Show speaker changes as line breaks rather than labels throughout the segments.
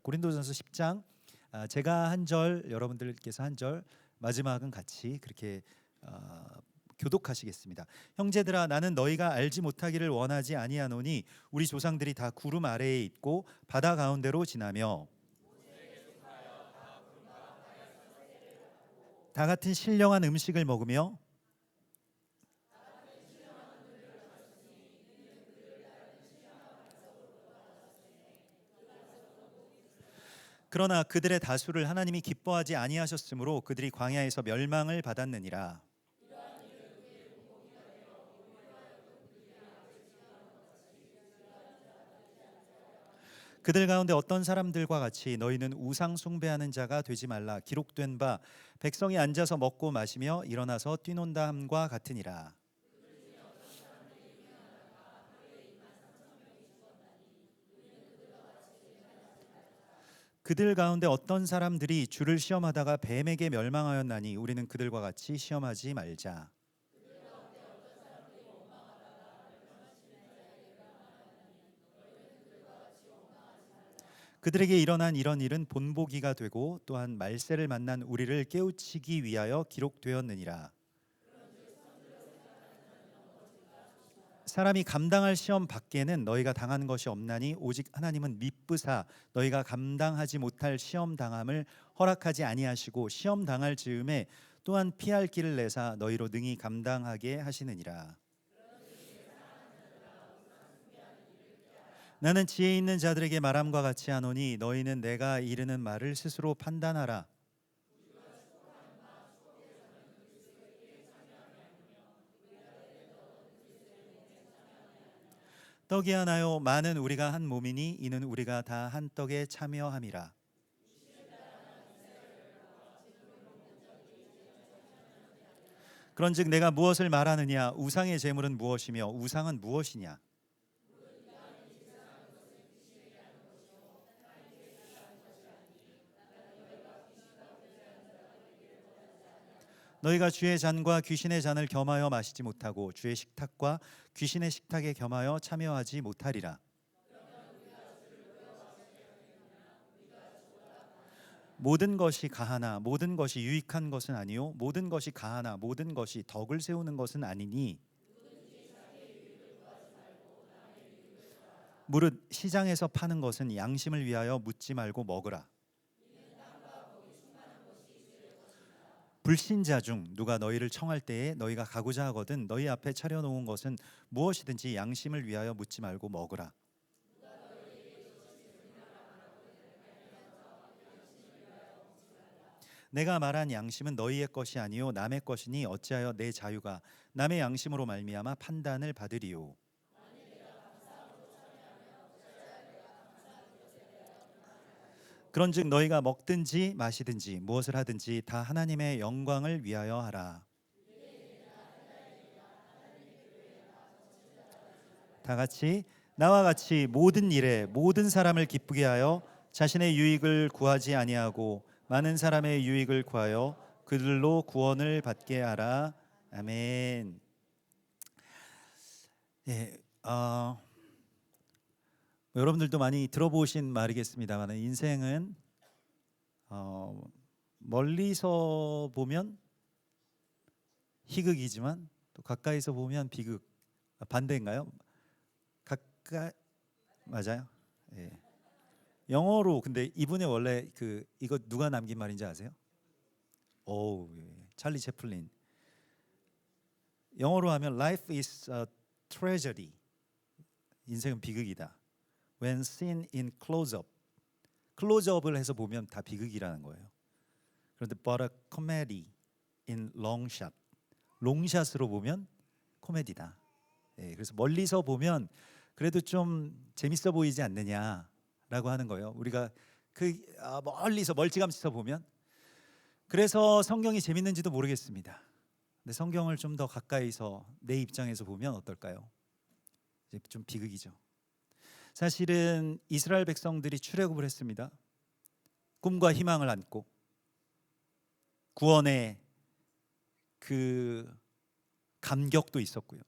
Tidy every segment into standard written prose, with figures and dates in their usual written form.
고린도전서 10장 제가 한 절, 여러분들께서 한 절, 마지막은 같이 그렇게 교독하시겠습니다. 형제들아, 나는 너희가 알지 못하기를 원하지 아니하노니 우리 조상들이 다 구름 아래에 있고 바다 가운데로 지나며 다 같은 신령한 음식을 먹으며 그러나 그들의 다수를 하나님이 기뻐하지 아니하셨으므로 그들이 광야에서 멸망을 받았느니라. 그들 가운데 어떤 사람들과 같이 너희는 우상 숭배하는 자가 되지 말라. 기록된 바 백성이 앉아서 먹고 마시며 일어나서 뛰논다 함과 같으니라. 그들 가운데 어떤 사람들이 주를 시험하다가 뱀에게 멸망하였나니 우리는 그들과 같이 시험하지 말자. 그들에게 일어난 이런 일은 본보기가 되고 또한 말세를 만난 우리를 깨우치기 위하여 기록되었느니라. 사람이 감당할 시험 밖에는 너희가 당한 것이 없나니 오직 하나님은 미쁘사 너희가 감당하지 못할 시험 당함을 허락하지 아니하시고 시험 당할 즈음에 또한 피할 길을 내사 너희로 능히 감당하게 하시느니라. 나는 지혜 있는 자들에게 말함과 같이 하노니 너희는 내가 이르는 말을 스스로 판단하라. 떡이 하나요 많은 우리가 한 몸이니 이는 우리가 다 한 떡에 참여함이라. 그런즉 내가 무엇을 말하느냐? 우상의 제물은 무엇이며 우상은 무엇이냐? 너희가 주의 잔과 귀신의 잔을 겸하여 마시지 못하고 주의 식탁과 귀신의 식탁에 겸하여 참여하지 못하리라. 모든 것이 가하나 모든 것이 유익한 것은 아니요 모든 것이 가하나 모든 것이 덕을 세우는 것은 아니니 무릇 시장에서 파는 것은 양심을 위하여 묻지 말고 먹으라. 불신자 중 누가 너희를 청할 때에 너희가 가고자 하거든 너희 앞에 차려놓은 것은 무엇이든지 양심을 위하여 묻지 말고 먹으라. 내가 말한 양심은 너희의 것이 아니요 남의 것이니 어찌하여 내 자유가 남의 양심으로 말미암아 판단을 받으리요. 그런즉 너희가 먹든지 마시든지 무엇을 하든지 다 하나님의 영광을 위하여 하라. 다 같이 나와 같이 모든 일에 모든 사람을 기쁘게 하여 자신의 유익을 구하지 아니하고 많은 사람의 유익을 구하여 그들로 구원을 받게 하라. 아멘. 예, 여러분들도 많이 들어보신 말이겠습니다만 인생은 멀리서 보면 희극이지만 또 가까이서 보면 비극. 반대인가요? 가까이 맞아요. 예. 영어로 근데 이분의 원래 이거 누가 남긴 말인지 아세요? 오, 예. 찰리 채플린. 영어로 하면 Life is a tragedy. 인생은 비극이다. When seen in close-up. 클로즈업을 해서 보면 다 비극이라는 거예요. 그런데 but a comedy in long shot. 롱샷으로 보면 코미디다. 예, 그래서 멀리서 보면 그래도 좀 재밌어 보이지 않느냐라고 하는 거예요. 우리가 멀리서 멀찌감치서 보면 그래서 성경이 재밌는지도 모르겠습니다. 근데 성경을 좀 더 가까이서 내 입장에서 보면 어떨까요? 이제 좀 비극이죠. 사실은 이스라엘 백성들이 출애굽을 했습니다. 꿈과 희망을 안고 구원의 그 감격도 있었고요.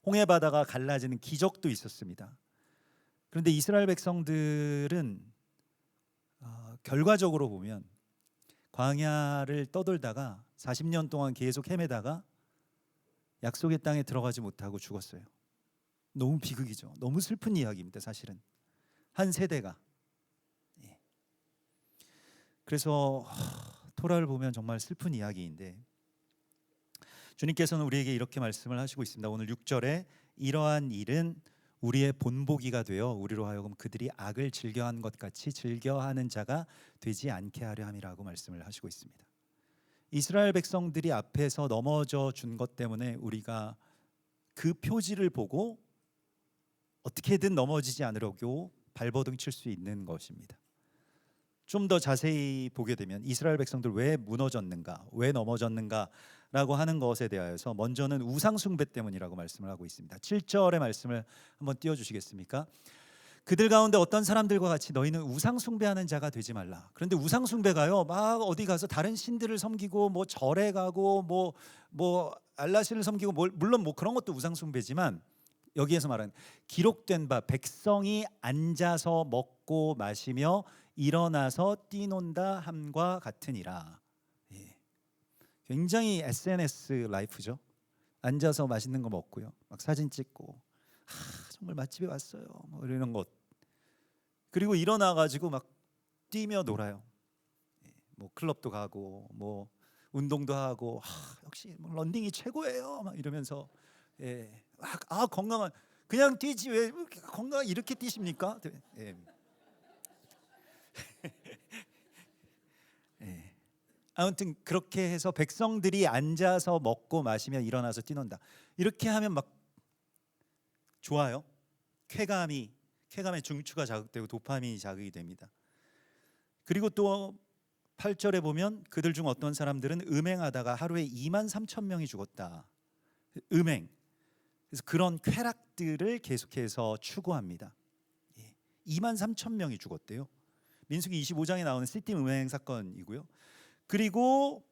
홍해 바다가 갈라지는 기적도 있었습니다. 그런데 이스라엘 백성들은 결과적으로 보면 광야를 떠돌다가 40년 동안 계속 헤매다가 약속의 땅에 들어가지 못하고 죽었어요. 너무 비극이죠. 너무 슬픈 이야기입니다. 사실은 한 세대가. 예. 그래서 토라를 보면 정말 슬픈 이야기인데 주님께서는 우리에게 이렇게 말씀을 하시고 있습니다. 오늘 6절에 이러한 일은 우리의 본보기가 되어 우리로 하여금 그들이 악을 즐겨한 것 같이 즐겨하는 자가 되지 않게 하려 함이라고 말씀을 하시고 있습니다. 이스라엘 백성들이 앞에서 넘어져 준 것 때문에 우리가 그 표지를 보고 어떻게든 넘어지지 않으려고 발버둥 칠 수 있는 것입니다. 좀 더 자세히 보게 되면 이스라엘 백성들 왜 무너졌는가, 왜 넘어졌는가라고 하는 것에 대하여서 먼저는 우상 숭배 때문이라고 말씀을 하고 있습니다. 7절의 말씀을 한번 띄워주시겠습니까? 그들 가운데 어떤 사람들과 같이 너희는 우상 숭배하는 자가 되지 말라. 그런데 우상 숭배가요, 막 어디 가서 다른 신들을 섬기고 뭐 절에 가고 뭐 알라신을 섬기고 물론 뭐 그런 것도 우상 숭배지만 여기에서 말하는 기록된 바 백성이 앉아서 먹고 마시며 일어나서 뛰논다 함과 같으니라. 예. 굉장히 SNS 라이프죠. 앉아서 맛있는 거 먹고요, 막 사진 찍고 정말 맛집에 왔어요 뭐 이러는 것. 그리고 일어나 가지고 막 뛰며 놀아요. 예. 뭐 클럽도 가고 뭐 운동도 하고 역시 뭐 런닝이 최고예요 막 이러면서 예. 막 건강한 그냥 뛰지 왜 건강 이렇게 뛰십니까? 예. 예. 아무튼 그렇게 해서 백성들이 앉아서 먹고 마시며 일어나서 뛰논다. 이렇게 하면 막 좋아요. 쾌감의 중추가 자극되고 도파민이 자극이 됩니다. 그리고 또 8절에 보면 그들 중 어떤 사람들은 음행하다가 하루에 23,000명이 죽었다. 음행. 그래서 그런 쾌락들을 계속해서 추구합니다. 23,000명이 죽었대요. 민수기 25장에 나오는 시딤 음행 사건이고요. 그리고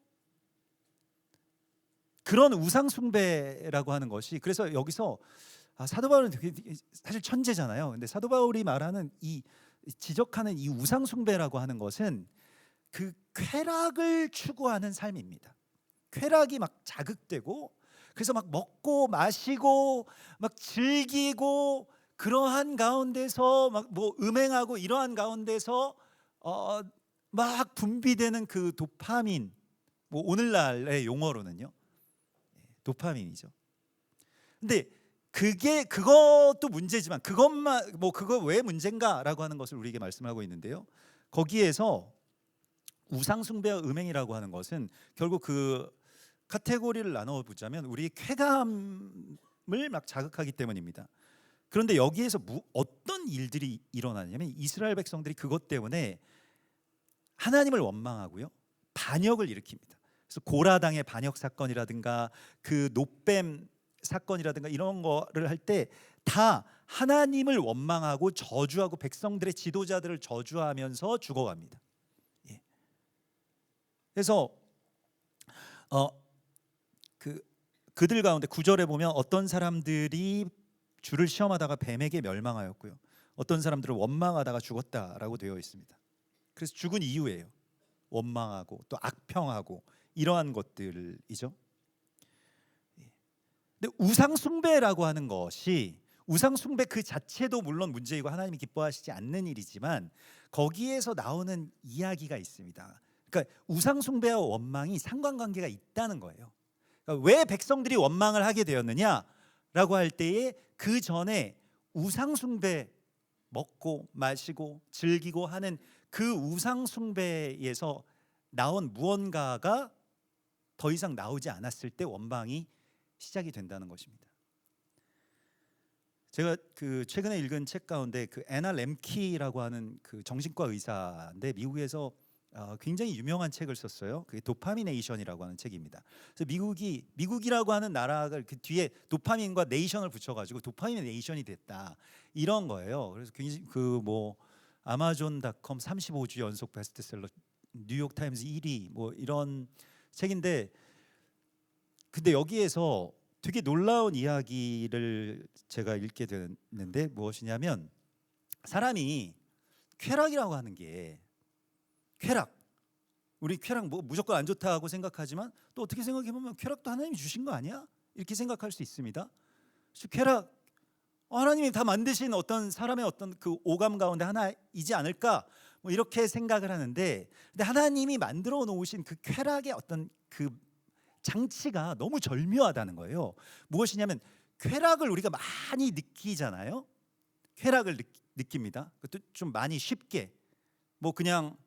그런 우상 숭배라고 하는 것이, 그래서 여기서 사도 바울은 사실 천재잖아요. 근데 사도 바울이 말하는 지적하는 이 우상 숭배라고 하는 것은 그 쾌락을 추구하는 삶입니다. 쾌락이 막 자극되고 그래서 막 먹고 마시고 막 즐기고 그러한 가운데서 막 뭐 음행하고 이러한 가운데서 막 분비되는 그 도파민, 뭐 오늘날의 용어로는요 도파민이죠. 근데 그것도 문제지만 그것만 그거 왜 문제인가라고 하는 것을 우리에게 말씀하고 있는데요. 거기에서 우상 숭배와 음행이라고 하는 것은 결국 그 카테고리를 나눠 보자면 우리의 쾌감을 막 자극하기 때문입니다. 그런데 여기에서 어떤 일들이 일어나냐면 이스라엘 백성들이 그것 때문에 하나님을 원망하고요, 반역을 일으킵니다. 그래서 고라당의 반역 사건이라든가 그 노뱀 사건이라든가 이런 거를 할 때 다 하나님을 원망하고 저주하고 백성들의 지도자들을 저주하면서 죽어갑니다. 예. 그래서 그들 가운데 9절에 보면 어떤 사람들이 주를 시험하다가 뱀에게 멸망하였고요, 어떤 사람들은 원망하다가 죽었다라고 되어 있습니다. 그래서 죽은 이유예요. 원망하고 또 악평하고 이러한 것들이죠. 근데 우상 숭배라고 하는 것이, 우상 숭배 그 자체도 물론 문제이고 하나님이 기뻐하시지 않는 일이지만 거기에서 나오는 이야기가 있습니다. 그러니까 우상 숭배와 원망이 상관관계가 있다는 거예요. 그러니까 왜 백성들이 원망을 하게 되었느냐라고 할 때에 그 전에 우상 숭배, 먹고 마시고 즐기고 하는 그 우상 숭배에서 나온 무언가가 더 이상 나오지 않았을 때 원망이 시작이 된다는 것입니다. 제가 그 최근에 읽은 책 가운데 그 애나 램키라고 하는 그 정신과 의사인데 미국에서 굉장히 유명한 책을 썼어요. 그게 도파미네이션이라고 하는 책입니다. 그래서 미국이라고 하는 나라가 그 뒤에 도파민과 네이션을 붙여가지고 도파미네이션이 됐다 이런 거예요. 그래서 굉장히 뭐 아마존닷컴 35주 연속 베스트셀러, 뉴욕 타임즈 1위 뭐 이런 책인데, 근데 여기에서 되게 놀라운 이야기를 제가 읽게 됐는데 무엇이냐면 사람이 쾌락이라고 하는 게 쾌락. 우리 쾌락 뭐 무조건 안 좋다고 생각하지만 또 어떻게 생각해 보면 쾌락도 하나님이 주신 거 아니야? 이렇게 생각할 수 있습니다. 쾌락 하나님이 다 만드신 어떤 사람의 어떤 그 오감 가운데 하나이지 않을까? 뭐 이렇게 생각을 하는데, 근데 하나님이 만들어 놓으신 그 쾌락의 어떤 그 장치가 너무 절묘하다는 거예요. 무엇이냐면 쾌락을 우리가 많이 느끼잖아요. 쾌락을 느낍니다. 그것도 좀 많이 쉽게. 뭐 그냥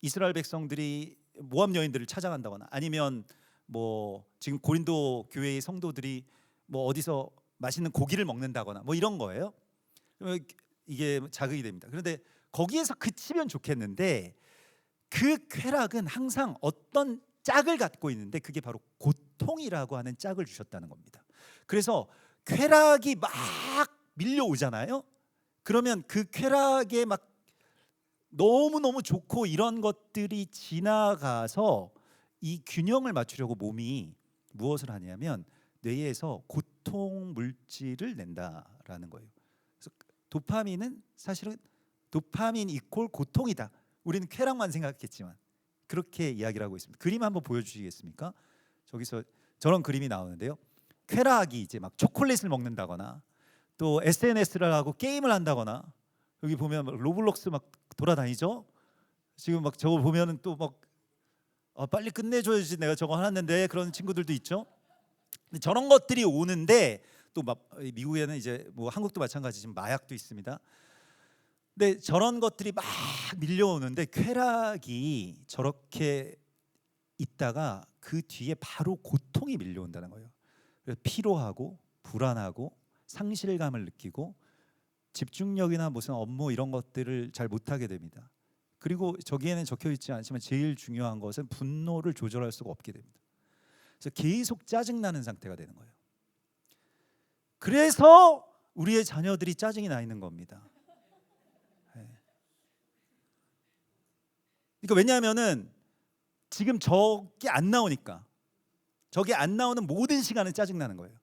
이스라엘 백성들이 모압 여인들을 찾아간다거나, 아니면 뭐 지금 고린도 교회의 성도들이 뭐 어디서 맛있는 고기를 먹는다거나 뭐 이런 거예요. 이게 자극이 됩니다. 그런데 거기에서 그치면 좋겠는데, 그 쾌락은 항상 어떤 짝을 갖고 있는데 그게 바로 고통이라고 하는 짝을 주셨다는 겁니다. 그래서 쾌락이 막 밀려오잖아요. 그러면 그 쾌락에 막 너무너무 좋고 이런 것들이 지나가서 이 균형을 맞추려고 몸이 무엇을 하냐면 뇌에서 고통 물질을 낸다라는 거예요. 그래서 도파민은 사실은 도파민 이퀄 고통이다. 우리는 쾌락만 생각했지만 그렇게 이야기를 하고 있습니다. 그림 한번 보여주시겠습니까? 저기서 저런 그림이 나오는데요. 쾌락이 이제 막 초콜릿을 먹는다거나, 또 SNS를 하고 게임을 한다거나, 여기 보면 막 로블록스 막 돌아다니죠. 지금 막 저거 보면은 또 막 빨리 끝내줘야지 내가 저거 하는데 그런 친구들도 있죠. 근데 저런 것들이 오는데 또 막 미국에는 이제 뭐 한국도 마찬가지지만 마약도 있습니다. 근데 저런 것들이 막 밀려오는데 쾌락이 저렇게 있다가 그 뒤에 바로 고통이 밀려온다는 거예요. 그래서 피로하고 불안하고 상실감을 느끼고 집중력이나 무슨 업무 이런 것들을 잘 못하게 됩니다. 그리고 저기에는 적혀 있지 않지만 제일 중요한 것은 분노를 조절할 수가 없게 됩니다. 그래서 계속 짜증나는 상태가 되는 거예요. 그래서 우리의 자녀들이 짜증이 나 있는 겁니다. 그러니까 왜냐하면은 지금 저게 안 나오니까, 저게 안 나오는 모든 시간은 짜증 나는 거예요.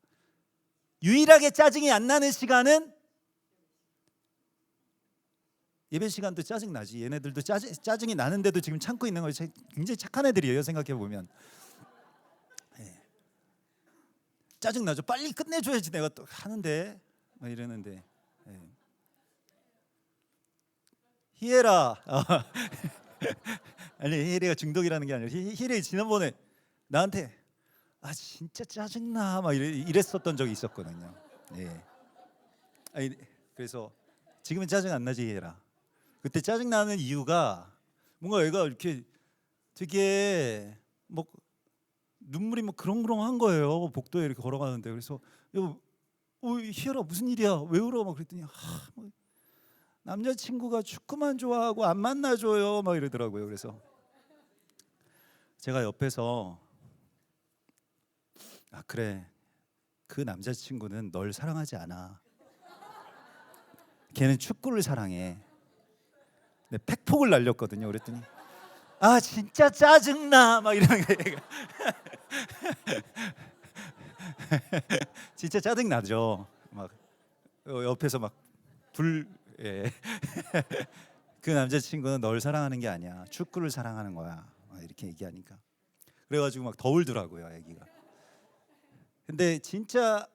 유일하게 짜증이 안 나는 시간은 예배 시간도 짜증 나지. 얘네들도 짜증이 나는데도 지금 참고 있는 거예요. 굉장히 착한 애들이에요. 생각해 보면 짜증 나죠. 빨리 끝내줘야지 내가 또 하는데 막 이러는데. 희애라. 아니 희애가 중독이라는 게 아니라 희애 지난번에 나한테 진짜 짜증나 막 이랬었던 적이 있었거든요. 아니 그래서 지금은 짜증 안 나지 희애라. 그때 짜증 나는 이유가 뭔가 얘가 이렇게 되게 뭐 눈물이 뭐 그렁그렁한 거예요. 복도에 이렇게 걸어가는데. 그래서 여보, 희애라 무슨 일이야? 왜 울어? 막 그랬더니 뭐 남자친구가 축구만 좋아하고 안 만나줘요 막 이러더라고요. 그래서 제가 옆에서 그래, 그 남자친구는 널 사랑하지 않아. 걔는 축구를 사랑해. 네, 팩폭을 날렸거든요. 그랬더니 진짜 짜증나 막 이러는 거예요. 진짜 짜증 나죠. 막 옆에서 막 그 남자친구는 널 사랑하는 게 아니야. 축구를 사랑하는 거야. 막 이렇게 얘기하니까 그래가지고 막 더 울더라고요, 애기가. 근데 진짜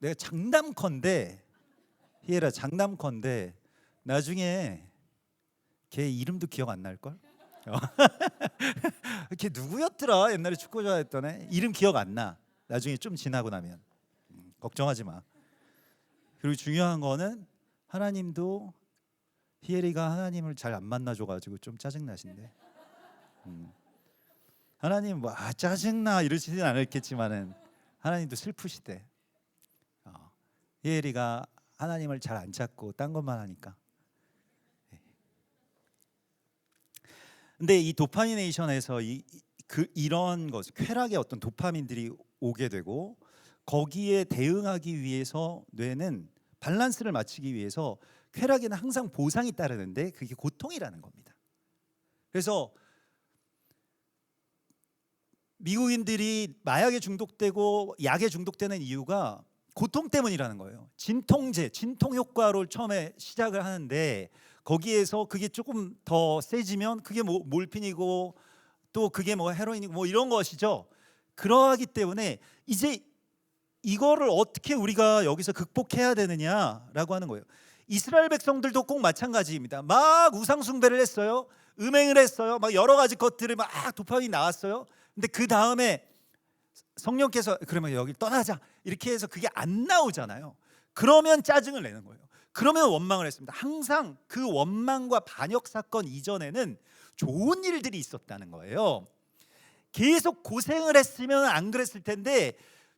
내가 장담컨대, 희애라 장담컨대 나중에 걔 이름도 기억 안 날걸? 걔 누구였더라? 옛날에 축구 좋아했던 애. 이름 기억 안 나. 나중에 좀 지나고 나면. 걱정하지 마. 그리고 중요한 거는 하나님도 희애리가 하나님을 잘 안 만나줘가지고 좀 짜증나신데. 하나님 뭐 짜증나 이러시진 않았겠지만은 하나님도 슬프시대. 희애리가 하나님을 잘 안 찾고 딴 것만 하니까. 근데 이 도파미네이션에서 이런 것, 쾌락의 어떤 도파민들이 오게 되고 거기에 대응하기 위해서 뇌는 밸런스를 맞추기 위해서 쾌락에는 항상 보상이 따르는데 그게 고통이라는 겁니다. 그래서 미국인들이 마약에 중독되고 약에 중독되는 이유가 고통 때문이라는 거예요. 진통제, 진통 효과로 처음에 시작을 하는데 거기에서 그게 조금 더 세지면 그게 뭐 몰핀이고 또 그게 뭐 헤로인이고 뭐 이런 것이죠. 그러하기 때문에 이제 이거를 어떻게 우리가 여기서 극복해야 되느냐라고 하는 거예요. 이스라엘 백성들도 꼭 마찬가지입니다. 막 우상 숭배를 했어요. 음행을 했어요. 막 여러 가지 것들을 막 도파민이 나왔어요. 근데 그 다음에 성령께서 그러면 여기 떠나자 이렇게 해서 그게 안 나오잖아요. 그러면 짜증을 내는 거예요. 그러면 원망을 했습니다. 항상 그 원망과 반역 사건 이전에는 좋은 일들이 있었다는 거예요. 계속 고생을 했으면 안 그랬을 텐데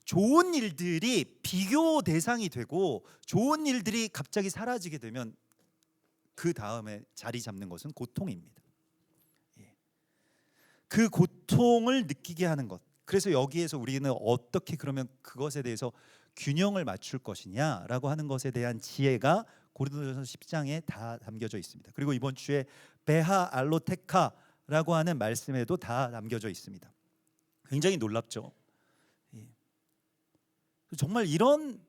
좋은 일들이 비교 대상이 되고 좋은 일들이 갑자기 사라지게 되면 그 다음에 자리 잡는 것은 고통입니다. 그 고통을 느끼게 하는 것. 그래서 여기에서 우리는 어떻게 그러면 그것에 대해서 균형을 맞출 것이냐라고 하는 것에 대한 지혜가 고린도전서 10장에 다 담겨져 있습니다. 그리고 이번 주에 베하 알로테카라고 하는 말씀에도 다 담겨져 있습니다. 굉장히 놀랍죠. 정말 이런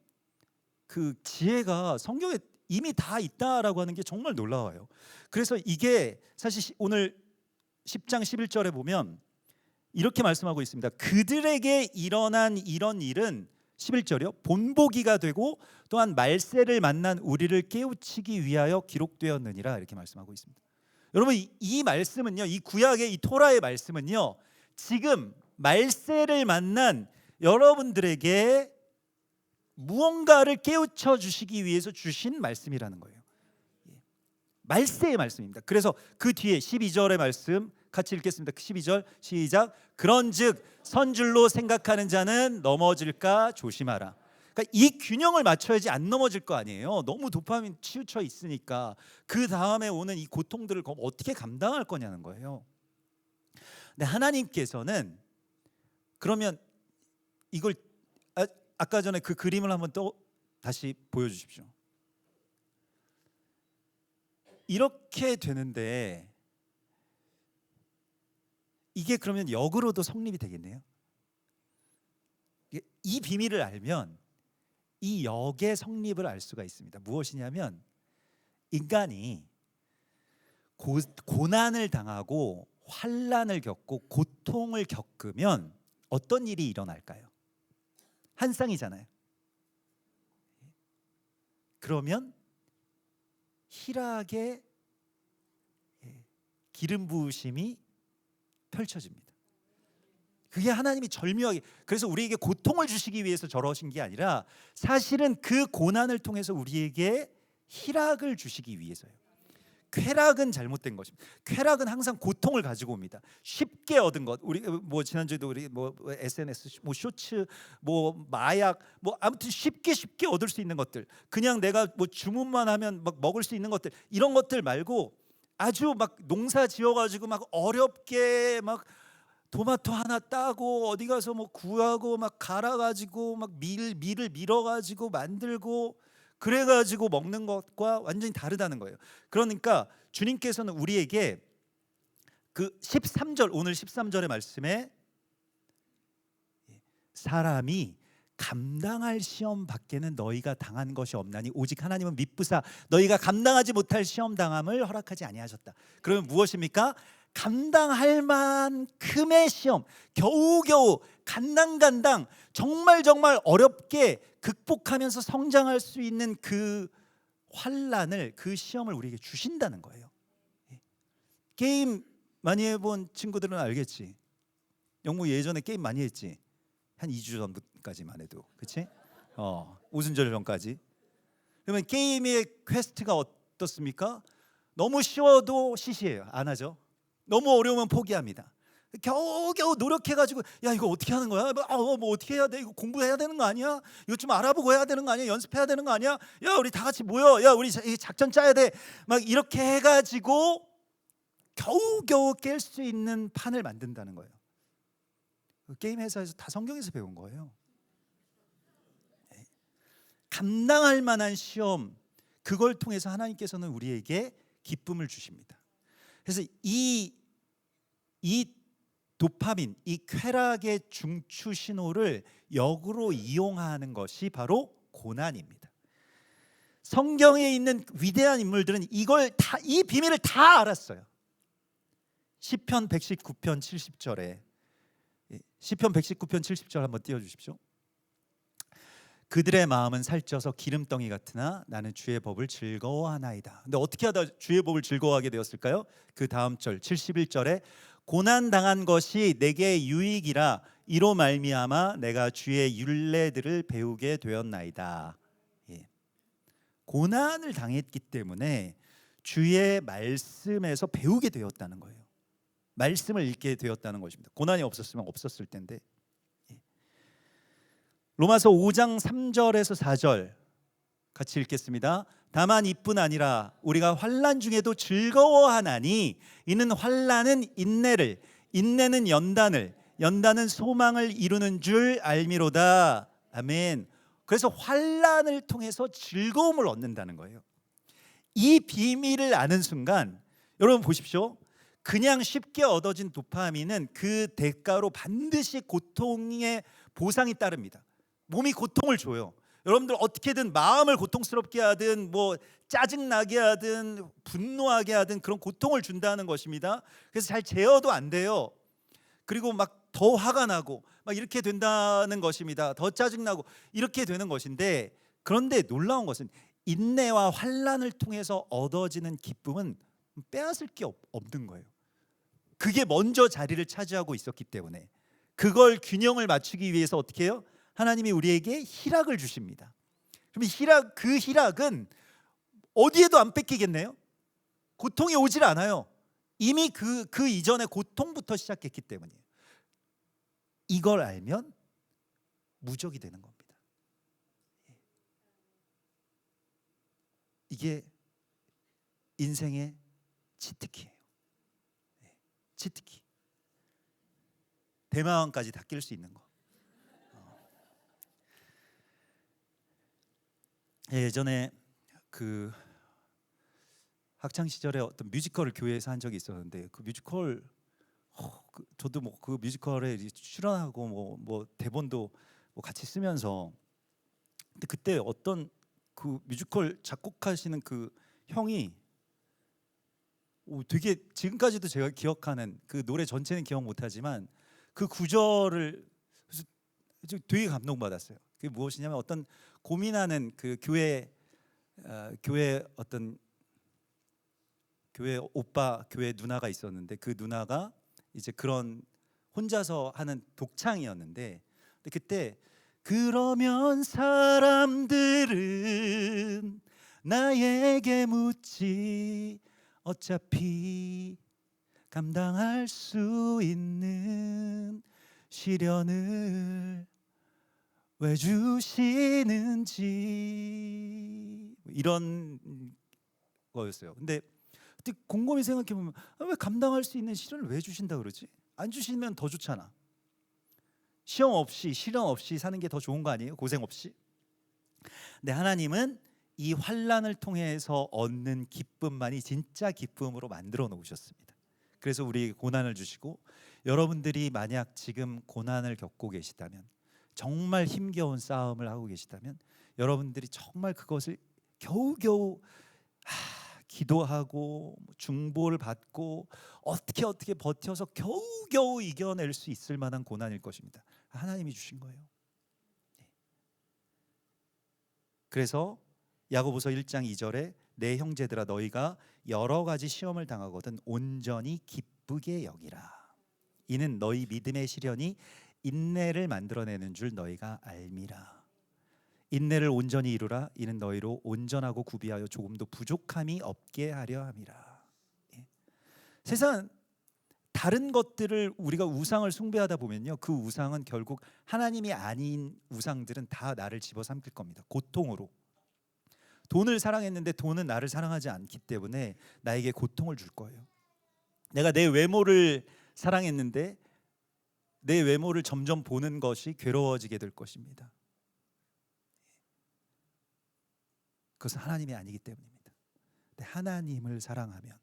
그 지혜가 성경에 이미 다 있다라고 하는 게 정말 놀라워요. 그래서 이게 사실 오늘 10장 11절에 보면 이렇게 말씀하고 있습니다. 그들에게 일어난 이런 일은 11절이요. 본보기가 되고 또한 말세를 만난 우리를 깨우치기 위하여 기록되었느니라 이렇게 말씀하고 있습니다. 여러분 이 말씀은요. 이 구약의 이 토라의 말씀은요. 지금 말세를 만난 여러분들에게 무언가를 깨우쳐 주시기 위해서 주신 말씀이라는 거예요. 말세의 말씀입니다. 그래서 그 뒤에 12절의 말씀 같이 읽겠습니다. 12절 시작. 그런즉 선줄로 생각하는 자는 넘어질까 조심하라. 그러니까 이 균형을 맞춰야지 안 넘어질 거 아니에요. 너무 도파민 치우쳐 있으니까 그 다음에 오는 이 고통들을 어떻게 감당할 거냐는 거예요. 근데 하나님께서는 그러면 이걸 아까 전에 그 그림을 한번 또 다시 보여주십시오. 이렇게 되는데 이게 그러면 역으로도 성립이 되겠네요. 이 비밀을 알면 이 역의 성립을 알 수가 있습니다. 무엇이냐면 인간이 고난을 당하고 환난을 겪고 고통을 겪으면 어떤 일이 일어날까요? 한 쌍이잖아요. 그러면 희락의 기름 부으심이 펼쳐집니다. 그게 하나님이 절묘하게 그래서 우리에게 고통을 주시기 위해서 저러신 게 아니라 사실은 그 고난을 통해서 우리에게 희락을 주시기 위해서요. 쾌락은 잘못된 것입니다. 쾌락은 항상 고통을 가지고 옵니다. 쉽게 얻은 것, 우리 뭐 지난주에도 우리 뭐 SNS, 뭐 쇼츠, 뭐 마약, 뭐 아무튼 쉽게 얻을 수 있는 것들, 그냥 내가 뭐 주문만 하면 막 먹을 수 있는 것들, 이런 것들 말고 아주 막 농사 지어가지고 막 어렵게 막 토마토 하나 따고 어디 가서 뭐 구하고 막 갈아가지고 막 밀을 밀어가지고 만들고. 그래가지고 먹는 것과 완전히 다르다는 거예요. 그러니까 주님께서는 우리에게 그 13절 오늘 13절의 말씀에 사람이 감당할 시험 밖에는 너희가 당한 것이 없나니 오직 하나님은 미쁘사 너희가 감당하지 못할 시험 당함을 허락하지 아니하셨다. 그러면 무엇입니까? 감당할 만큼의 시험, 겨우겨우 간당간당 정말 어렵게 극복하면서 성장할 수 있는 그 환난을, 그 시험을 우리에게 주신다는 거예요. 게임 많이 해본 친구들은 알겠지. 영무 예전에 게임 많이 했지. 한 2주 전까지만 해도, 그렇지? 오순절 전까지. 그러면 게임의 퀘스트가 어떻습니까? 너무 쉬워도 시시해요. 안 하죠. 너무 어려우면 포기합니다. 겨우겨우 노력해가지고 야 이거 어떻게 하는 거야? 뭐 어떻게 해야 돼? 이거 공부해야 되는 거 아니야? 이거 좀 알아보고 해야 되는 거 아니야? 연습해야 되는 거 아니야? 야 우리 다 같이 모여. 야 우리 작전 짜야 돼. 막 이렇게 해가지고 겨우겨우 깰 수 있는 판을 만든다는 거예요. 게임 회사에서 다 성경에서 배운 거예요. 감당할 만한 시험, 그걸 통해서 하나님께서는 우리에게 기쁨을 주십니다. 그래서 이 도파민, 이 쾌락의 중추 신호를 역으로 이용하는 것이 바로 고난입니다. 성경에 있는 위대한 인물들은 이걸 다, 이 비밀을 다 알았어요. 시편 119편 70절에 시편 119편 70절 한번 띄워 주십시오. 그들의 마음은 살쪄서 기름덩이 같으나 나는 주의 법을 즐거워하나이다. 근데 어떻게 하다 주의 법을 즐거워하게 되었을까요? 그 다음 절 71절에 고난 당한 것이 내게 유익이라 이로 말미암아 내가 주의 율례들을 배우게 되었나이다. 예. 고난을 당했기 때문에 주의 말씀에서 배우게 되었다는 거예요. 말씀을 읽게 되었다는 것입니다. 고난이 없었으면 없었을 텐데. 로마서 5장 3절에서 4절 같이 읽겠습니다. 다만 이뿐 아니라 우리가 환난 중에도 즐거워하나니 이는 환난은 인내를, 인내는 연단을, 연단은 소망을 이루는 줄 알미로다. 아멘. 그래서 환난을 통해서 즐거움을 얻는다는 거예요. 이 비밀을 아는 순간 여러분 보십시오. 그냥 쉽게 얻어진 도파민은 그 대가로 반드시 고통의 보상이 따릅니다. 몸이 고통을 줘요. 여러분들 어떻게든 마음을 고통스럽게 하든 뭐 짜증나게 하든 분노하게 하든 그런 고통을 준다는 것입니다. 그래서 잘 제어도 안 돼요. 그리고 막 더 화가 나고 막 이렇게 된다는 것입니다. 더 짜증나고 이렇게 되는 것인데, 그런데 놀라운 것은 인내와 환난을 통해서 얻어지는 기쁨은 빼앗을 게 없는 거예요. 그게 먼저 자리를 차지하고 있었기 때문에 그걸 균형을 맞추기 위해서 어떻게 해요? 하나님이 우리에게 희락을 주십니다. 그럼 그 희락은 어디에도 안 뺏기겠네요. 고통이 오질 않아요. 이미 그 이전에 고통부터 시작했기 때문이에요. 이걸 알면 무적이 되는 겁니다. 이게 인생의 치트키예요. 치트키. 대마왕까지 다 낄 수 있는 거. 예전에 그 학창 시절에 어떤 뮤지컬을 교회에서 한 적이 있었는데, 그 뮤지컬 저도 뭐 그 뮤지컬에 출연하고 뭐 대본도 뭐 같이 쓰면서, 근데 그때 어떤 그 뮤지컬 작곡하시는 그 형이 되게 지금까지도 제가 기억하는 그 노래 전체는 기억 못하지만 그 구절을 되게 감동받았어요. 그게 무엇이냐면 어떤 고민하는 그 교회 어떤 교회 오빠, 교회 누나가 있었는데, 그 누나가 이제 그런 혼자서 하는 독창이었는데, 근데 그때 그러면 사람들은 나에게 묻지 어차피 감당할 수 있는 시련을 왜 주시는지, 이런 거였어요. 근데 곰곰이 생각해 보면 왜 감당할 수 있는 시련을 왜 주신다 그러지? 안 주시면 더 좋잖아. 시험 없이 시련 없이 사는 게 더 좋은 거 아니에요? 고생 없이. 근데 하나님은 이 환난을 통해서 얻는 기쁨만이 진짜 기쁨으로 만들어 놓으셨습니다. 그래서 우리에게 고난을 주시고, 여러분들이 만약 지금 고난을 겪고 계시다면, 정말 힘겨운 싸움을 하고 계시다면, 여러분들이 정말 그것을 겨우겨우 기도하고 중보를 받고 어떻게 버텨서 겨우겨우 이겨낼 수 있을 만한 고난일 것입니다. 하나님이 주신 거예요. 그래서 야고보서 1장 2절에 내 형제들아 너희가 여러 가지 시험을 당하거든 온전히 기쁘게 여기라. 이는 너희 믿음의 시련이 인내를 만들어내는 줄 너희가 알미라. 인내를 온전히 이루라. 이는 너희로 온전하고 구비하여 조금도 부족함이 없게 하려 함이라. 세상 다른 것들을 우리가 우상을 숭배하다 보면요, 그 우상은 결국 하나님이 아닌 우상들은 다 나를 집어삼킬 겁니다. 고통으로. 돈을 사랑했는데 돈은 나를 사랑하지 않기 때문에 나에게 고통을 줄 거예요. 내가 내 외모를 사랑했는데 내 외모를 점점 보는 것이 괴로워지게 될 것입니다. 그것은 하나님이 아니기 때문입니다. 근데 하나님을 사랑하면,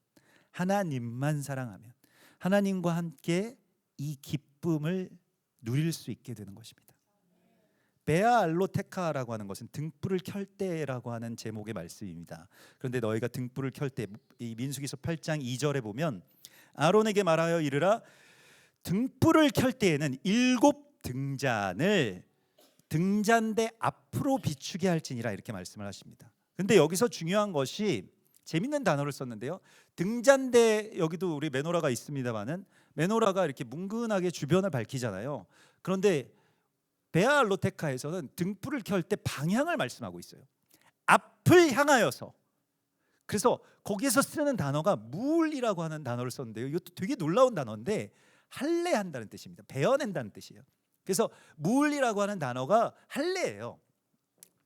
하나님만 사랑하면 하나님과 함께 이 기쁨을 누릴 수 있게 되는 것입니다. 베아알로테카라고 하는 것은 등불을 켤 때라고 하는 제목의 말씀입니다. 그런데 너희가 등불을 켤 때, 이 민수기서 8장 2절에 보면 아론에게 말하여 이르라, 등불을 켤 때에는 7 등잔을 등잔대 앞으로 비추게 할지니라, 이렇게 말씀을 하십니다. 근데 여기서 중요한 것이, 재밌는 단어를 썼는데요. 등잔대, 여기도 우리 메노라가 있습니다만은 메노라가 이렇게 뭉근하게 주변을 밝히잖아요. 그런데 베아알로테카에서는 등불을 켤 때 방향을 말씀하고 있어요. 앞을 향하여서. 그래서 거기에서 쓰는 단어가 무울이라고 하는 단어를 썼는데요. 이것도 되게 놀라운 단어인데 할례한다는 뜻입니다. 베어낸다는 뜻이에요. 그래서 무울이라고 하는 단어가 할례예요.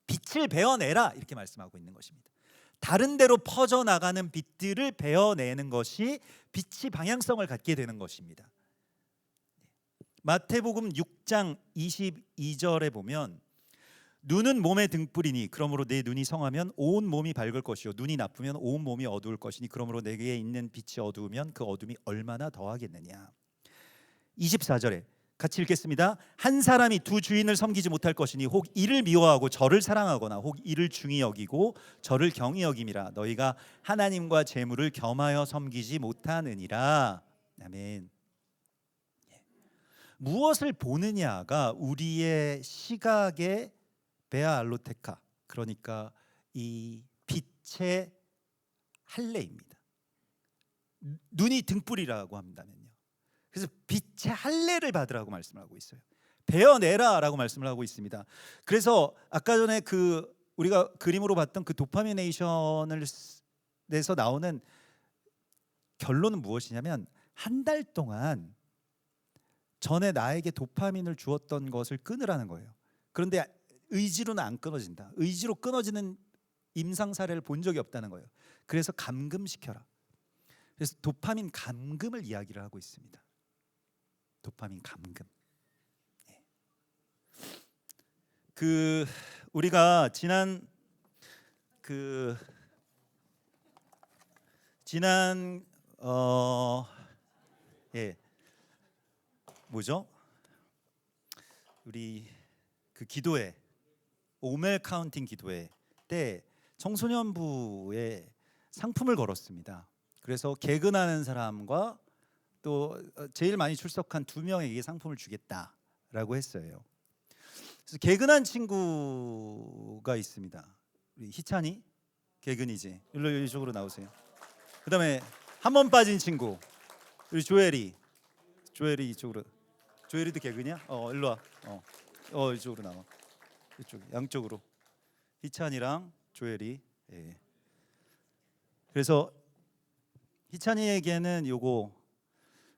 빛을 베어내라, 이렇게 말씀하고 있는 것입니다. 다른 데로 퍼져나가는 빛들을 베어내는 것이 빛이 방향성을 갖게 되는 것입니다. 마태복음 6장 22절에 보면 눈은 몸의 등불이니 그러므로 내 눈이 성하면 온 몸이 밝을 것이요 눈이 나쁘면 온 몸이 어두울 것이니 그러므로 내게 있는 빛이 어두우면 그 어둠이 얼마나 더하겠느냐. 24절에 같이 읽겠습니다. 한 사람이 두 주인을 섬기지 못할 것이니 혹 이를 미워하고 저를 사랑하거나 혹 이를 중히 여기고 저를 경히 여김이라. 너희가 하나님과 재물을 겸하여 섬기지 못하느니라. 아멘. 무엇을 보느냐가 우리의 시각의 베아알로테카, 그러니까 이 빛의 할례입니다. 눈이 등불이라고 한다면요. 그래서 빛의 할례를 받으라고 말씀을 하고 있어요. 베어내라라고 말씀을 하고 있습니다. 그래서 아까 전에 그 우리가 그림으로 봤던 그 도파미네이션을 내서 나오는 결론은 무엇이냐면, 한 달 동안 전에 나에게 도파민을 주었던 것을 끊으라는 거예요. 그런데 의지로는 안 끊어진다. 의지로 끊어지는 임상 사례를 본 적이 없다는 거예요. 그래서 감금시켜라. 그래서 도파민 감금을 이야기를 하고 있습니다. 도파민 감금. 그 우리가 지난 뭐죠? 우리 그 기도회, 오멜 카운팅 기도회 때 청소년부에 상품을 걸었습니다. 그래서 개근하는 사람과 또 제일 많이 출석한 2명에게 상품을 주겠다라고 했어요. 그래서 개근한 친구가 있습니다. 우리 희찬이 개근이지. 일로 이쪽으로 나오세요. 그다음에 한 번 빠진 친구, 우리 조엘이 이쪽으로. 조엘이도 개근이야? 일로 와. 이쪽으로 나와. 이쪽 양쪽으로. 희찬이랑 조엘이. 예. 그래서 희찬이에게는 요거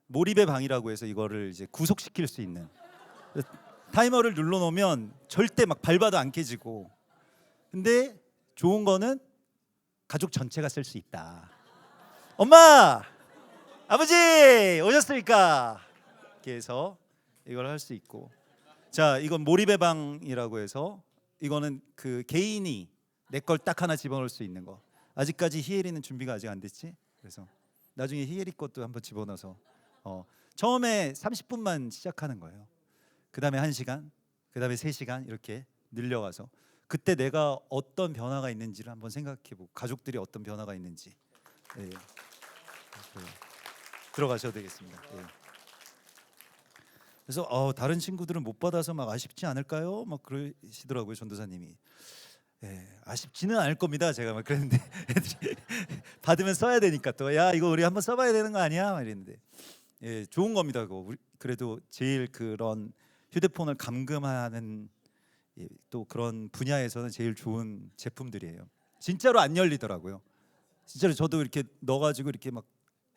몰입의 방이라고 해서 이거를 이제 구속시킬 수 있는, 타이머를 눌러놓으면 절대 막 밟아도 안 깨지고, 근데 좋은 거는 가족 전체가 쓸 수 있다. 엄마, 아버지 오셨습니까? 이렇게 해서 이걸 할 수 있고, 자, 이건 몰입의 방이라고 해서 이거는 그 개인이 내 걸 딱 하나 집어넣을 수 있는 거. 아직까지 희엘이는 준비가 아직 안 됐지? 그래서 나중에 희엘이 것도 한번 집어넣어서 처음에 30분만 시작하는 거예요. 그 다음에 1시간, 그 다음에 3시간 이렇게 늘려가서 그때 내가 어떤 변화가 있는지를 한번 생각해보고, 가족들이 어떤 변화가 있는지. 예. 들어가셔도 되겠습니다. 예. 그래서 다른 친구들은 못 받아서 막 아쉽지 않을까요? 막 그러시더라고요, 전도사님이. 예, 아쉽지는 않을 겁니다. 제가 막 그랬는데 애들이 받으면 써야 되니까 또, 야, 이거 우리 한번 써봐야 되는 거 아니야? 막 이랬는데, 예, 좋은 겁니다. 그거. 그래도 제일 그런 휴대폰을 감금하는 또 그런 분야에서는 제일 좋은 제품들이에요. 진짜로 안 열리더라고요. 진짜로 저도 이렇게 넣어가지고 이렇게 막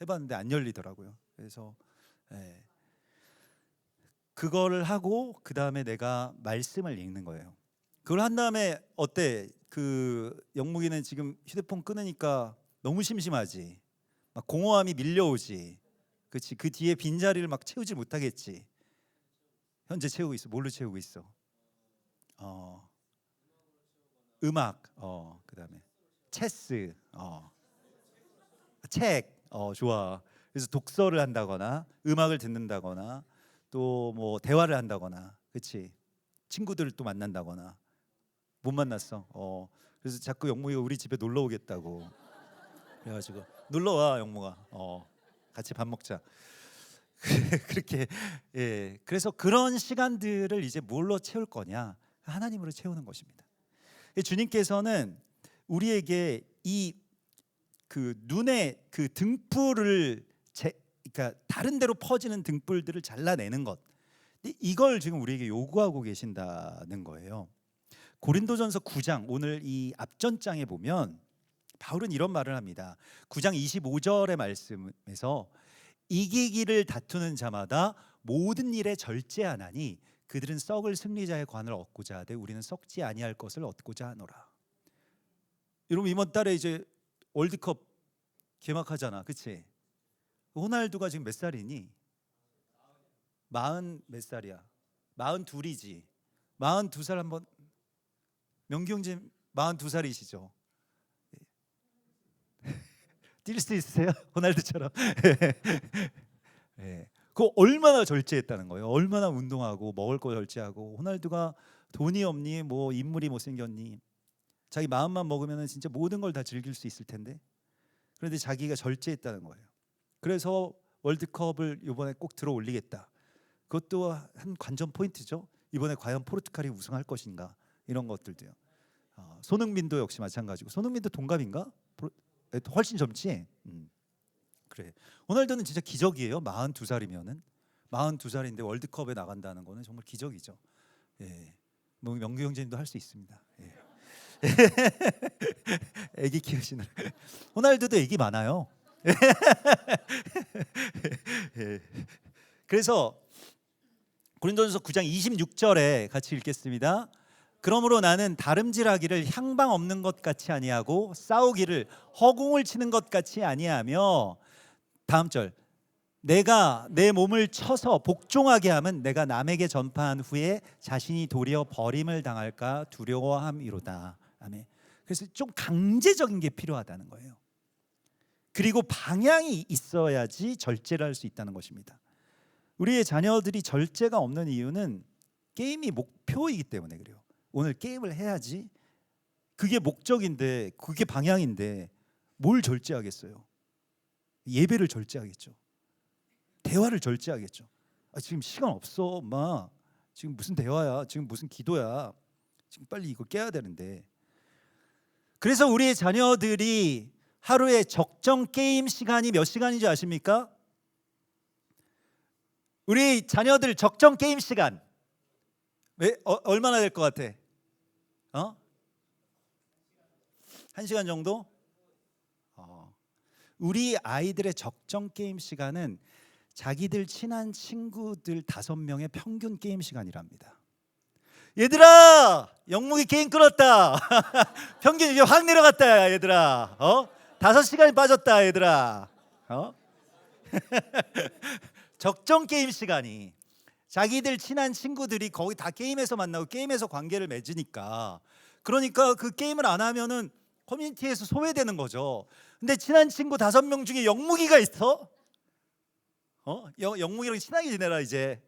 해봤는데 안 열리더라고요. 그래서 그거를 하고 그 다음에 내가 말씀을 읽는 거예요. 그걸 한 다음에 어때? 그 영묵이는 지금 휴대폰 끊으니까 너무 심심하지. 막 공허함이 밀려오지. 그렇지? 그 뒤에 빈 자리를 막 채우지 못하겠지. 현재 채우고 있어. 뭘로 채우고 있어? 음악. 그다음에 체스. 책. 좋아. 그래서 독서를 한다거나 음악을 듣는다거나 또 뭐 대화를 한다거나, 그렇지? 친구들을 또 만난다거나. 못 만났어. 그래서 자꾸 영목이가 우리 집에 놀러 오겠다고. 그래가지고 놀러 와 영목아. 같이 밥 먹자. 그렇게 예. 그래서 그런 시간들을 이제 뭘로 채울 거냐? 하나님으로 채우는 것입니다. 주님께서는 우리에게 이 그 눈의 그 등불을 그러니까 다른 데로 퍼지는 등불들을 잘라내는 것, 이걸 지금 우리에게 요구하고 계신다는 거예요. 고린도전서 9장 오늘 이 앞전장에 보면 바울은 이런 말을 합니다. 9장 25절의 말씀에서 이기기를 다투는 자마다 모든 일에 절제하나니 그들은 썩을 승리자의 관을 얻고자 하되 우리는 썩지 아니할 것을 얻고자 하노라. 여러분 이번 달에 이제 월드컵 개막하잖아, 그렇지? 호날두가 지금 몇 살이니? 40 몇 살이야? 42이지. 42살 한번. 명기 형님 42살이시죠? 뛸 수 있으세요? 호날두처럼. 네. 그거 얼마나 절제했다는 거예요. 얼마나 운동하고 먹을 거 절제하고. 호날두가 돈이 없니? 뭐 인물이 못생겼니? 자기 마음만 먹으면 진짜 모든 걸 다 즐길 수 있을 텐데. 그런데 자기가 절제했다는 거예요. 그래서 월드컵을 이번에 꼭 들어 올리겠다. 그것도 한 관전 포인트죠. 이번에 과연 포르투갈이 우승할 것인가, 이런 것들도요. 손흥민도 역시 마찬가지고. 손흥민도 동갑인가? 훨씬 젊지. 그래. 호날두는 진짜 기적이에요. 42살이면은 42살인데 월드컵에 나간다는 거는 정말 기적이죠. 예. 뭐 명규 형제님도 할 수 있습니다. 예. 애기 키우시는. 호날두도 애기 많아요. 예. 그래서 고린도전서 9장 26절에 같이 읽겠습니다. 그러므로 나는 다름질하기를 향방 없는 것 같이 아니하고 싸우기를 허공을 치는 것 같이 아니하며, 다음 절, 내가 내 몸을 쳐서 복종하게 하면 내가 남에게 전파한 후에 자신이 도리어 버림을 당할까 두려워함이로다. 아멘. 그래서 좀 강제적인 게 필요하다는 거예요. 그리고 방향이 있어야지 절제를 할 수 있다는 것입니다. 우리의 자녀들이 절제가 없는 이유는 게임이 목표이기 때문에 그래요. 오늘 게임을 해야지, 그게 목적인데, 그게 방향인데 뭘 절제하겠어요? 예배를 절제하겠죠. 대화를 절제하겠죠. 지금 시간 없어 엄마, 지금 무슨 대화야, 지금 무슨 기도야, 지금 빨리 이거 깨야 되는데. 그래서 우리의 자녀들이 하루에 적정 게임 시간이 몇 시간인지 아십니까? 우리 자녀들 적정 게임 시간 얼마나 될 것 같아? 1시간 정도? 우리 아이들의 적정 게임 시간은 자기들 친한 친구들 5명의 평균 게임 시간이랍니다. 얘들아, 영목이 게임 끊었다. 평균 이제 확 내려갔다 얘들아. 5시간이 빠졌다 얘들아. 적정 게임 시간이, 자기들 친한 친구들이 거기 다 게임에서 만나고 게임에서 관계를 맺으니까, 그러니까 그 게임을 안 하면은 커뮤니티에서 소외되는 거죠. 근데 친한 친구 5명 중에 영무기가 있어? 영무기랑 친하게 지내라 이제.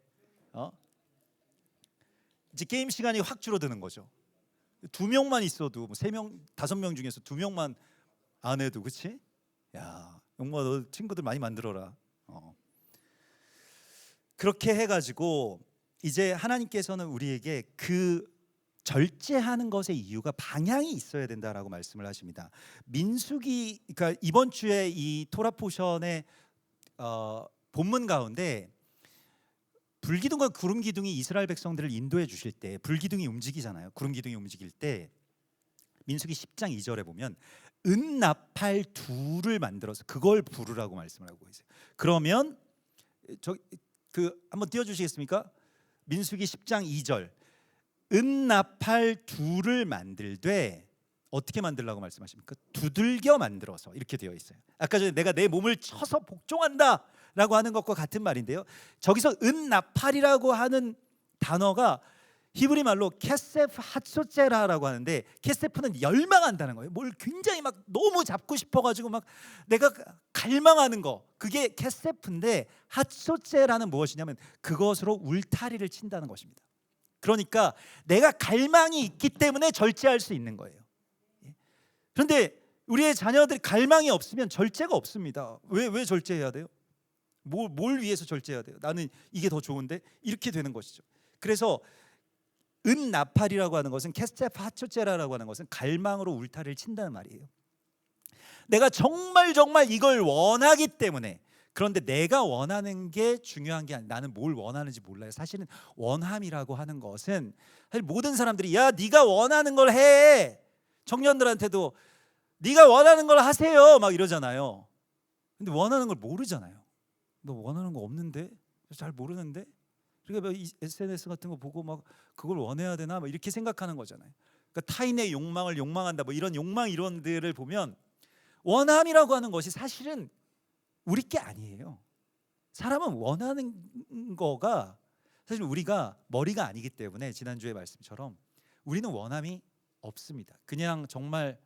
이제 게임 시간이 확 줄어드는 거죠. 2명만 있어도, 3명, 5명 중에서 2명만 안 해도, 그렇지? 야, 영무가 너 친구들 많이 만들어라. 그렇게 해가지고 이제 하나님께서는 우리에게 그 절제하는 것의 이유가 방향이 있어야 된다라고 말씀을 하십니다. 민수기, 그러니까 이번 주에 이 토라 포션의 본문 가운데 불기둥과 구름기둥이 이스라엘 백성들을 인도해 주실 때, 불기둥이 움직이잖아요. 구름기둥이 움직일 때 민수기 10장 2절에 보면 은나팔 둘을 만들어서 그걸 부르라고 말씀을 하고 있어요. 그러면 한번 띄워주시겠습니까? 민수기 10장 2절, 은나팔 둘을 만들되 어떻게 만들라고 말씀하십니까? 두들겨 만들어서, 이렇게 되어 있어요. 아까 전에 내가 내 몸을 쳐서 복종한다 라고 하는 것과 같은 말인데요, 저기서 은나팔이라고 하는 단어가 히브리 말로 케세프 핫소제라라고 하는데, 케세프는 열망한다는 거예요. 뭘 굉장히 막 너무 잡고 싶어가지고 막 내가 갈망하는 거, 그게 케세프인데, 핫소제라는 무엇이냐면 그것으로 울타리를 친다는 것입니다. 그러니까 내가 갈망이 있기 때문에 절제할 수 있는 거예요. 그런데 우리의 자녀들이 갈망이 없으면 절제가 없습니다. 왜 절제해야 돼요? 뭘 위해서 절제해야 돼요? 나는 이게 더 좋은데, 이렇게 되는 것이죠. 그래서 은나팔이라고 하는 것은 캐스테파초제라고 하는 것은 갈망으로 울타리를 친다는 말이에요. 내가 정말 이걸 원하기 때문에. 그런데 내가 원하는 게 중요한 게 아니라 나는 뭘 원하는지 몰라요. 사실은 원함이라고 하는 것은 사실 모든 사람들이 야 네가 원하는 걸 해. 청년들한테도 네가 원하는 걸 하세요 막 이러잖아요. 근데 원하는 걸 모르잖아요. 너 원하는 거 없는데? 잘 모르는데? 그러니까 이 SNS 같은 거 보고 막 그걸 원해야 되나 막 이렇게 생각하는 거잖아요. 그러니까 타인의 욕망을 욕망한다 뭐 이런 욕망 이론들을 보면 원함이라고 하는 것이 사실은 우리 게 아니에요. 사람은 원하는 거가 사실 우리가 머리가 아니기 때문에 지난주의 말씀처럼 우리는 원함이 없습니다. 그냥 정말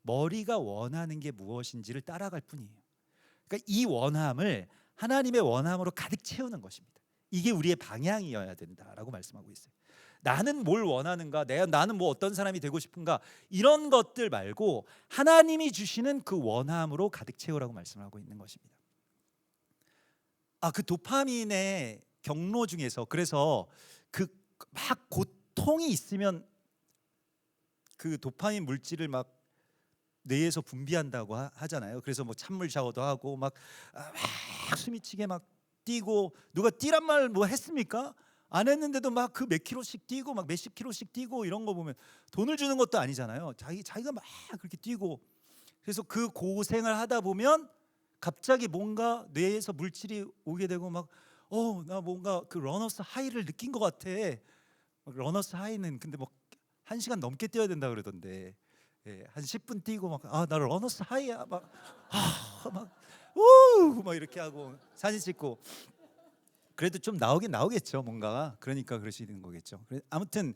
머리가 원하는 게 무엇인지를 따라갈 뿐이에요. 그러니까 이 원함을 하나님의 원함으로 가득 채우는 것입니다. 이게 우리의 방향이어야 된다라고 말씀하고 있어요. 나는 뭘 원하는가? 나는 뭐 어떤 사람이 되고 싶은가? 이런 것들 말고 하나님이 주시는 그 원함으로 가득 채우라고 말씀하고 있는 것입니다. 그 도파민의 경로 중에서 그래서 그 막 고통이 있으면 그 도파민 물질을 막 뇌에서 분비한다고 하잖아요. 그래서 뭐 찬물 샤워도 하고 막 숨이 치게 막 뛰고 누가 뛰란 말 뭐 했습니까? 안 했는데도 막 그 몇 킬로씩 뛰고 막 몇십 킬로씩 뛰고 이런 거 보면 돈을 주는 것도 아니잖아요. 자기가 막 그렇게 뛰고 그래서 그 고생을 하다 보면 갑자기 뭔가 뇌에서 물질이 오게 되고 막 나 뭔가 그 러너스 하이를 느낀 것 같아. 러너스 하이는 근데 뭐 1시간 넘게 뛰어야 된다 그러던데 한 10분 뛰고 막 나 러너스 하이야 막 이렇게 하고 사진 찍고 그래도 좀 나오긴 나오겠죠 뭔가가. 그러니까 그러시는 거겠죠. 아무튼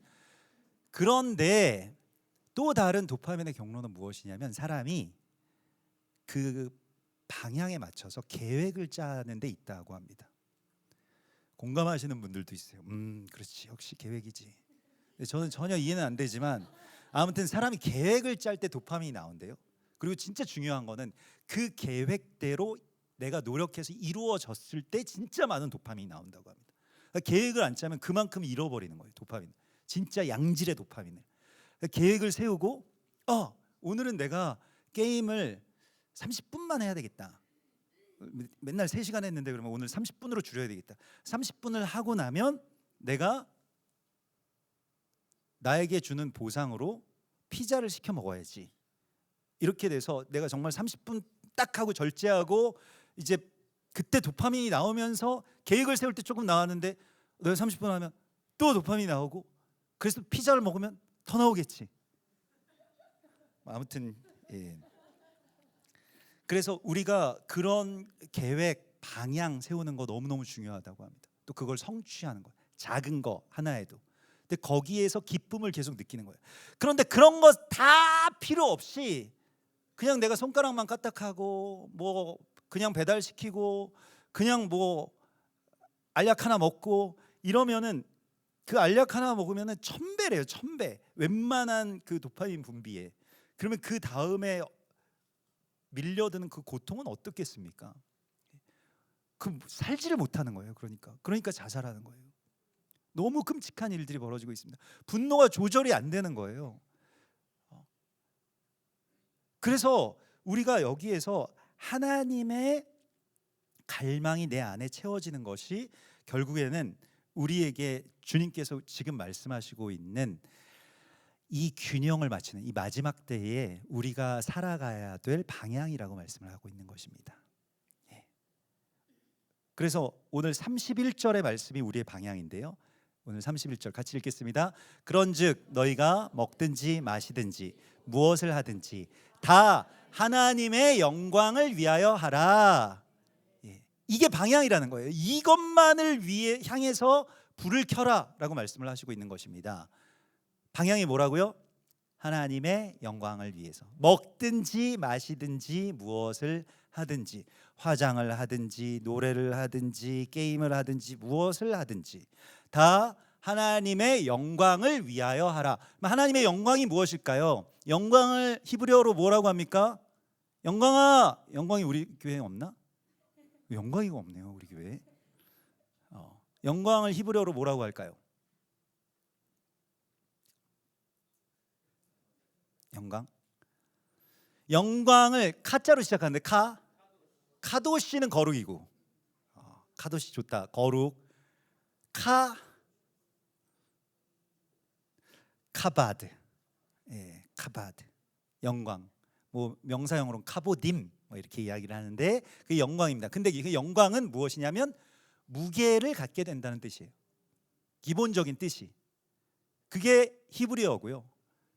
그런데 또 다른 도파민의 경로는 무엇이냐면 사람이 그 방향에 맞춰서 계획을 짜는 데 있다고 합니다. 공감하시는 분들도 있어요. 그렇지 역시 계획이지. 저는 전혀 이해는 안 되지만 아무튼 사람이 계획을 짤 때 도파민이 나온대요. 그리고 진짜 중요한 거는 그 계획대로 내가 노력해서 이루어졌을 때 진짜 많은 도파민이 나온다고 합니다. 그러니까 계획을 안 짜면 그만큼 잃어버리는 거예요. 도파민. 진짜 양질의 도파민을. 그러니까 계획을 세우고 오늘은 내가 게임을 30분만 해야 되겠다. 맨날 3시간 했는데 그러면 오늘 30분으로 줄여야 되겠다. 30분을 하고 나면 내가 나에게 주는 보상으로 피자를 시켜 먹어야지. 이렇게 돼서 내가 정말 30분 딱 하고 절제하고 이제 그때 도파민이 나오면서 계획을 세울 때 조금 나왔는데 내가 30분 하면 또 도파민이 나오고 그래서 피자를 먹으면 더 나오겠지. 아무튼 그래서 우리가 그런 계획, 방향 세우는 거 너무너무 중요하다고 합니다. 또 그걸 성취하는 거, 작은 거 하나에도. 근데 거기에서 기쁨을 계속 느끼는 거예요. 그런데 그런 거 다 필요 없이 그냥 내가 손가락만 까딱하고 뭐 그냥 배달시키고 그냥 뭐 알약 하나 먹고 이러면은 그 알약 하나 먹으면은 1000배래요. 1000배. 웬만한 그 도파민 분비에. 그러면 그 다음에 밀려드는 그 고통은 어떻겠습니까? 그 살지를 못하는 거예요. 그러니까 자살하는 거예요. 너무 끔찍한 일들이 벌어지고 있습니다. 분노가 조절이 안 되는 거예요. 그래서 우리가 여기에서 하나님의 갈망이 내 안에 채워지는 것이 결국에는 우리에게 주님께서 지금 말씀하시고 있는 이 균형을 맞추는 이 마지막 때에 우리가 살아가야 될 방향이라고 말씀을 하고 있는 것입니다. 그래서 오늘 31절의 말씀이 우리의 방향인데요. 오늘 31절 같이 읽겠습니다. 그런즉 너희가 먹든지 마시든지 무엇을 하든지 다 하나님의 영광을 위하여 하라. 이게 방향이라는 거예요. 이것만을 향해서 불을 켜라라고 말씀을 하시고 있는 것입니다. 방향이 뭐라고요? 하나님의 영광을 위해서 먹든지 마시든지 무엇을 하든지 화장을 하든지 노래를 하든지 게임을 하든지 무엇을 하든지 다 하나님의 영광을 위하여 하라. 하나님의 영광이 무엇일까요? 영광을 히브리어로 뭐라고 합니까? 영광아. 영광이 우리 교회에 없나? 영광이 없네요, 우리 교회에. 영광을 히브리어로 뭐라고 할까요? 영광? 영광을 카자로 시작하는데 카도시는 거룩이고, 카도시 좋다. 거룩. 카바드. 예, 카바드. 영광. 뭐 명사형으로는 카보딤 뭐 이렇게 이야기를 하는데 그 영광입니다. 근데 그 영광은 무엇이냐면 무게를 갖게 된다는 뜻이에요. 기본적인 뜻이. 그게 히브리어고요.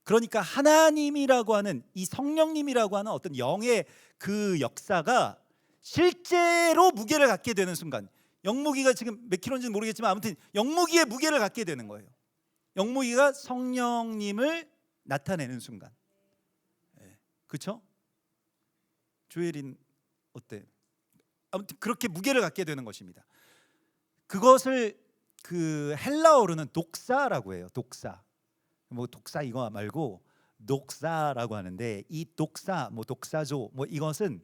그러니까 하나님이라고 하는 이 성령님이라고 하는 어떤 영의 그 역사가 실제로 무게를 갖게 되는 순간, 영무기가 지금 몇 킬로인지는 모르겠지만 아무튼 영무기의 무게를 갖게 되는 거예요. 영무기가 성령님을 나타내는 순간. 그렇죠? 조엘인 어때? 아무튼 그렇게 무게를 갖게 되는 것입니다. 그것을 그 헬라어로는 독사라고 해요. 독사. 뭐 독사 이거 말고 독사라고 하는데, 이 독사, 뭐 독사조, 뭐 이것은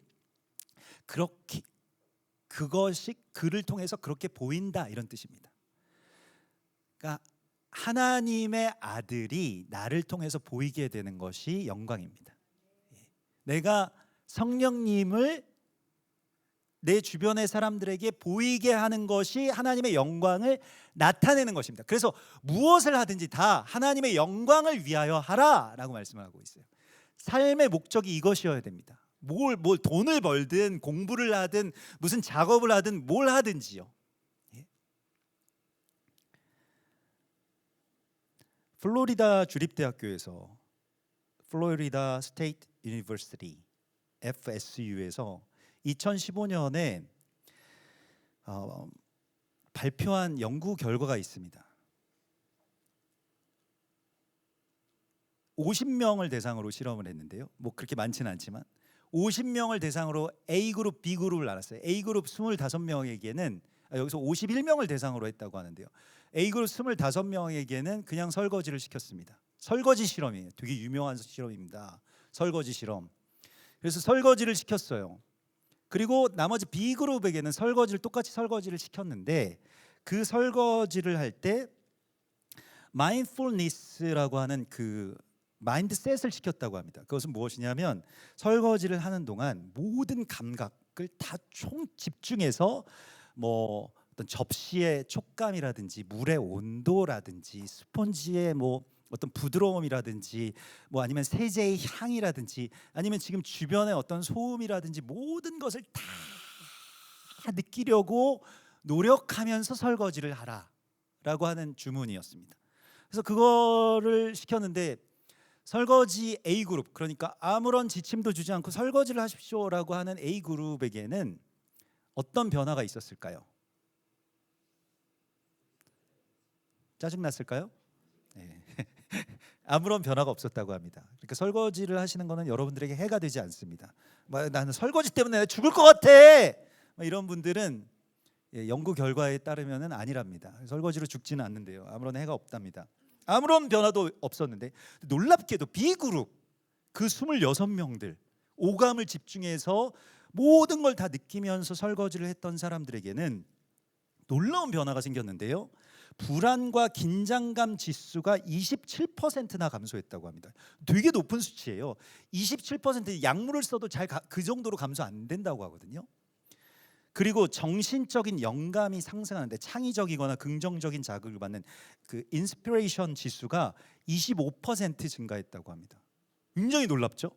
그렇게 그것이 그를 통해서 그렇게 보인다 이런 뜻입니다. 그러니까 하나님의 아들이 나를 통해서 보이게 되는 것이 영광입니다. 내가 성령님을 내 주변의 사람들에게 보이게 하는 것이 하나님의 영광을 나타내는 것입니다. 그래서 무엇을 하든지 다 하나님의 영광을 위하여 하라라고 말씀을 하고 있어요. 삶의 목적이 이것이어야 됩니다. 뭘 돈을 벌든 공부를 하든 무슨 작업을 하든 뭘 하든지요. 플로리다 주립대학교에서 플로리다 스테이트 유니버시티 FSU에서 2015년에 발표한 연구 결과가 있습니다. 50명을 대상으로 실험을 했는데요. 뭐 그렇게 많지는 않지만 50명을 대상으로 A그룹, B그룹을 나눴어요. A그룹 25명에게는 여기서 51명을 대상으로 했다고 하는데요. A그룹 25명에게는 그냥 설거지를 시켰습니다. 설거지 실험이에요. 되게 유명한 실험입니다. 설거지 실험. 그래서 설거지를 시켰어요. 그리고 나머지 B그룹에게는 똑같이 설거지를 시켰는데, 그 설거지를 할 때 마인드풀니스라고 하는 그 마인드셋을 시켰다고 합니다. 그것은 무엇이냐면 설거지를 하는 동안 모든 감각을 다 총 집중해서 뭐 어떤 접시의 촉감이라든지 물의 온도라든지 스펀지의 뭐 어떤 부드러움이라든지 뭐 아니면 세제의 향이라든지 아니면 지금 주변의 어떤 소음이라든지 모든 것을 다 느끼려고 노력하면서 설거지를 하라라고 하는 주문이었습니다. 그래서 그거를 시켰는데 설거지 A그룹, 그러니까 아무런 지침도 주지 않고 설거지를 하십시오라고 하는 A그룹에게는 어떤 변화가 있었을까요? 짜증났을까요? 네. 아무런 변화가 없었다고 합니다. 그러니까 설거지를 하시는 거는 여러분들에게 해가 되지 않습니다. 나는 설거지 때문에 죽을 것 같아, 이런 분들은 연구 결과에 따르면은 아니랍니다. 설거지로 죽지는 않는데요. 아무런 해가 없답니다. 아무런 변화도 없었는데 놀랍게도 B그룹 그 26명들 오감을 집중해서 모든 걸 다 느끼면서 설거지를 했던 사람들에게는 놀라운 변화가 생겼는데요. 불안과 긴장감 지수가 27%나 감소했다고 합니다. 되게 높은 수치예요. 27% 약물을 써도 그 정도로 감소 안 된다고 하거든요. 그리고 정신적인 영감이 상승하는데 창의적이거나 긍정적인 자극을 받는 그 인스피레이션 지수가 25% 증가했다고 합니다. 굉장히 놀랍죠?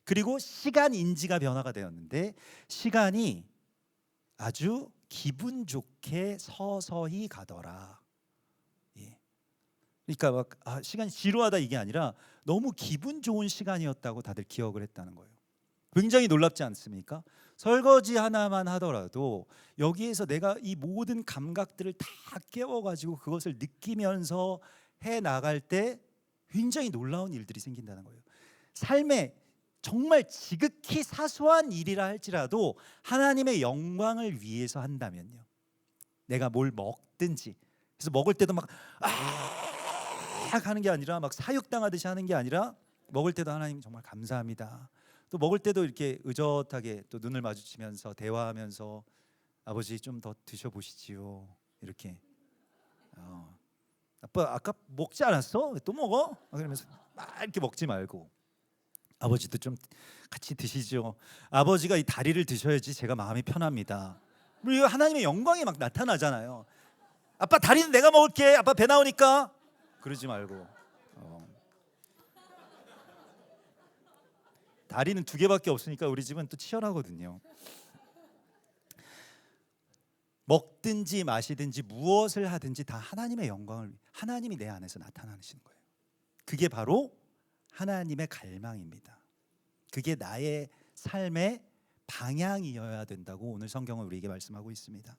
그리고 시간 인지가 변화가 되었는데 시간이 아주 기분 좋게 서서히 가더라. 그러니까 막 시간이 지루하다 이게 아니라 너무 기분 좋은 시간이었다고 다들 기억을 했다는 거예요. 굉장히 놀랍지 않습니까? 설거지 하나만 하더라도 여기에서 내가 이 모든 감각들을 다 깨워가지고 그것을 느끼면서 해 나갈 때 굉장히 놀라운 일들이 생긴다는 거예요. 삶에 정말 지극히 사소한 일이라 할지라도 하나님의 영광을 위해서 한다면요, 내가 뭘 먹든지 그래서 먹을 때도 막 하는 게 아니라 막 사육당하듯이 하는 게 아니라 먹을 때도 하나님 정말 감사합니다. 또 먹을 때도 이렇게 의젓하게 또 눈을 마주치면서 대화하면서 아버지 좀 더 드셔보시지요. 이렇게 아빠 아까 먹지 않았어? 왜 또 먹어? 그러면서 막 이렇게 먹지 말고 아버지도 좀 같이 드시죠. 아버지가 이 다리를 드셔야지 제가 마음이 편합니다. 그리고 하나님의 영광이 막 나타나잖아요. 아빠 다리는 내가 먹을게. 아빠 배 나오니까. 그러지 말고 다리는 2개밖에 없으니까 우리 집은 또 치열하거든요. 먹든지 마시든지 무엇을 하든지 다 하나님의 영광을 하나님이 내 안에서 나타나시는 거예요. 그게 바로 하나님의 갈망입니다. 그게 나의 삶의 방향이어야 된다고 오늘 성경은 우리에게 말씀하고 있습니다.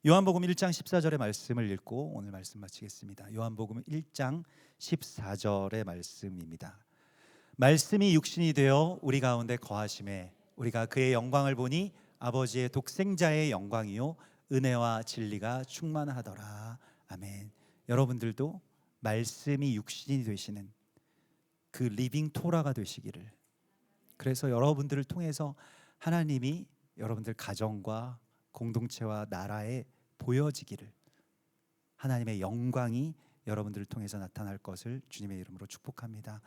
요한복음 1장 14절의 말씀을 읽고 오늘 말씀 마치겠습니다. 요한복음 1장 14절의 말씀입니다. 말씀이 육신이 되어 우리 가운데 거하심에 우리가 그의 영광을 보니 아버지의 독생자의 영광이요 은혜와 진리가 충만하더라. 아멘. 여러분들도 말씀이 육신이 되시는 그 리빙 토라가 되시기를. 그래서 여러분들을 통해서 하나님이 여러분들 가정과 공동체와 나라에 보여지기를, 하나님의 영광이 여러분들을 통해서 나타날 것을 주님의 이름으로 축복합니다.